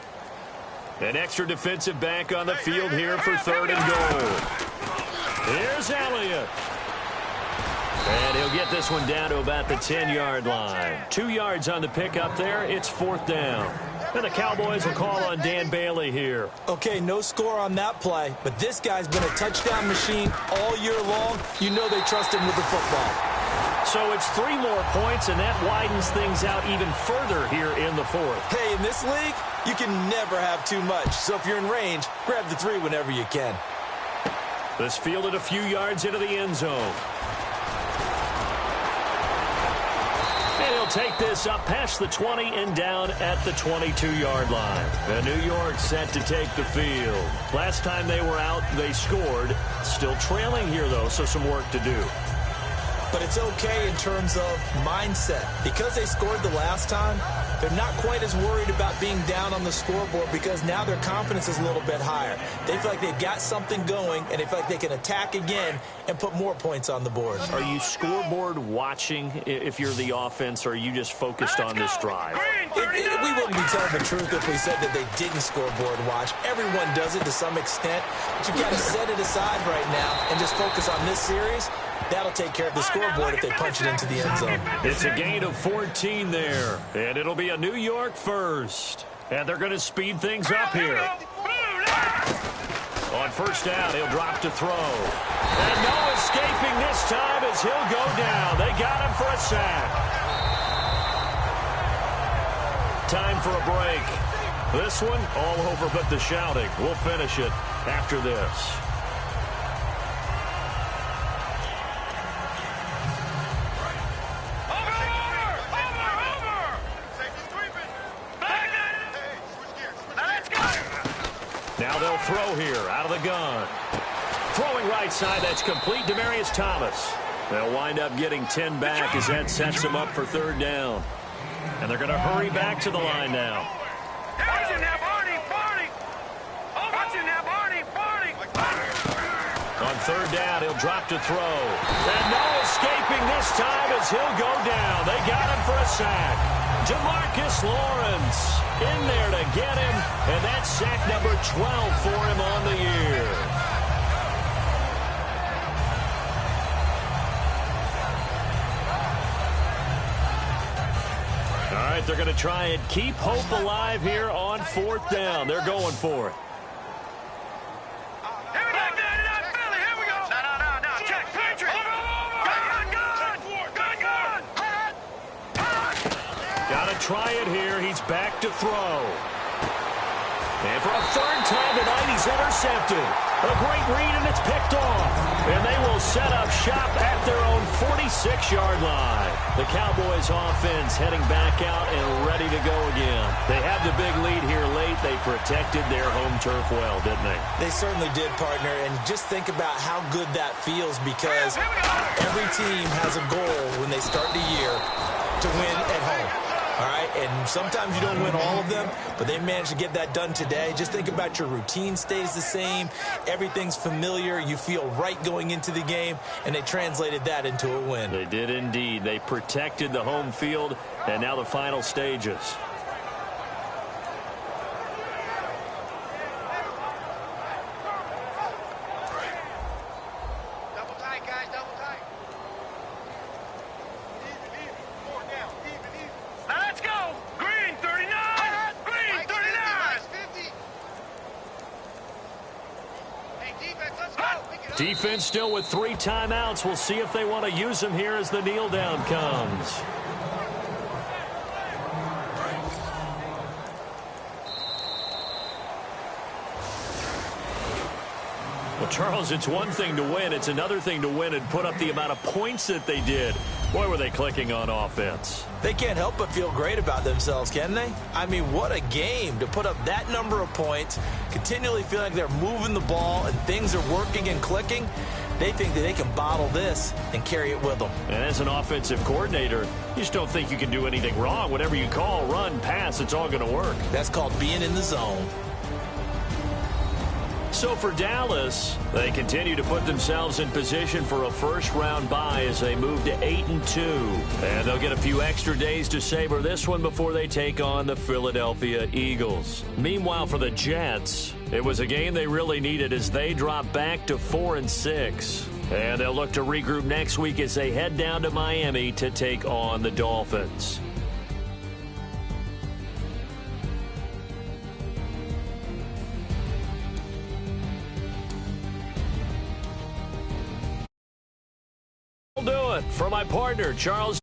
An extra defensive back on the field here for 3rd and goal. Here's Elliott. And he'll get this one down to about the 10-yard line. 2 yards on the pickup there. It's 4th down. And the Cowboys will call on Dan Bailey here. Okay, no score on that play, but this guy's been a touchdown machine all year long. You know they trust him with the football. So it's 3 more points, and that widens things out even further here in the 4th. Hey, in this league, you can never have too much. So if you're in range, grab the 3 whenever you can. This fielded a few yards into the end zone. And he'll take this up past the 20 and down at the 22-yard line. And New York set to take the field. Last time they were out, they scored. Still trailing here, though, so some work to do. But it's okay in terms of mindset. Because they scored the last time, they're not quite as worried about being down on the scoreboard because now their confidence is a little bit higher. They feel like they've got something going, and they feel like they can attack again and put more points on the board. Are you scoreboard watching if you're the offense, or are you just focused on this drive? We wouldn't be telling the truth if we said that they didn't scoreboard watch. Everyone does it to some extent, but you've got to set it aside right now and just focus on this series. That'll take care of the scoreboard if they punch it into the end zone. It's a gain of 14 there, and it'll be a New York first. And they're going to speed things up here. On first down, he'll drop to throw. And no escaping this time as he'll go down. They got him for a sack. Time for a break. This one, all over but the shouting. We'll finish it after this. Back They'll throw here out of the gun. Throwing right side, that's complete. Demaryius Thomas. They'll wind up getting 10 back as that sets them up for third down. And they're going to hurry back to the line now. Watch it now, Barney! Watch it now, Barney! On third down, he'll drop to throw. And no escaping this time as he'll go down. They got him for a sack. Demarcus Lawrence in there to get him. And that's sack number 12 for him on the year. All right, they're going to try and keep hope alive here on fourth down. They're going for it. Here we go, Philly, here we go. No, check, Patrick. Gun. Got to try it here. He's back to throw. And for a third time tonight, he's intercepted. A great read, and it's picked off. And they will set up shop at their own 46-yard line. The Cowboys offense heading back out and ready to go again. They have the big lead here late. They protected their home turf well, didn't they? They certainly did, partner. And just think about how good that feels, because every team has a goal when they start the year to win at home. All right, and sometimes you don't win all of them, but they managed to get that done today. Just think about your routine stays the same. Everything's familiar. You feel right going into the game, and they translated that into a win. They did indeed. They protected the home field, and now the final stages. Double tight, guys, double tight. Now let's go. Green 39. Green 39. 50. Hey, defense, let's go. Defense still with 3 timeouts. We'll see if they want to use them here as the kneel down comes. Well, Charles, it's one thing to win. It's another thing to win and put up the amount of points that they did. Boy, were they clicking on offense. They can't help but feel great about themselves, can they? I mean, what a game to put up that number of points, continually feeling like they're moving the ball and things are working and clicking. They think that they can bottle this and carry it with them. And as an offensive coordinator, you just don't think you can do anything wrong. Whatever you call, run, pass, it's all going to work. That's called being in the zone. So for Dallas, they continue to put themselves in position for a first-round bye as they move to 8-2. And they'll get a few extra days to savor this one before they take on the Philadelphia Eagles. Meanwhile, for the Jets, it was a game they really needed as they drop back to 4-6. And they'll look to regroup next week as they head down to Miami to take on the Dolphins. For my partner, Charles.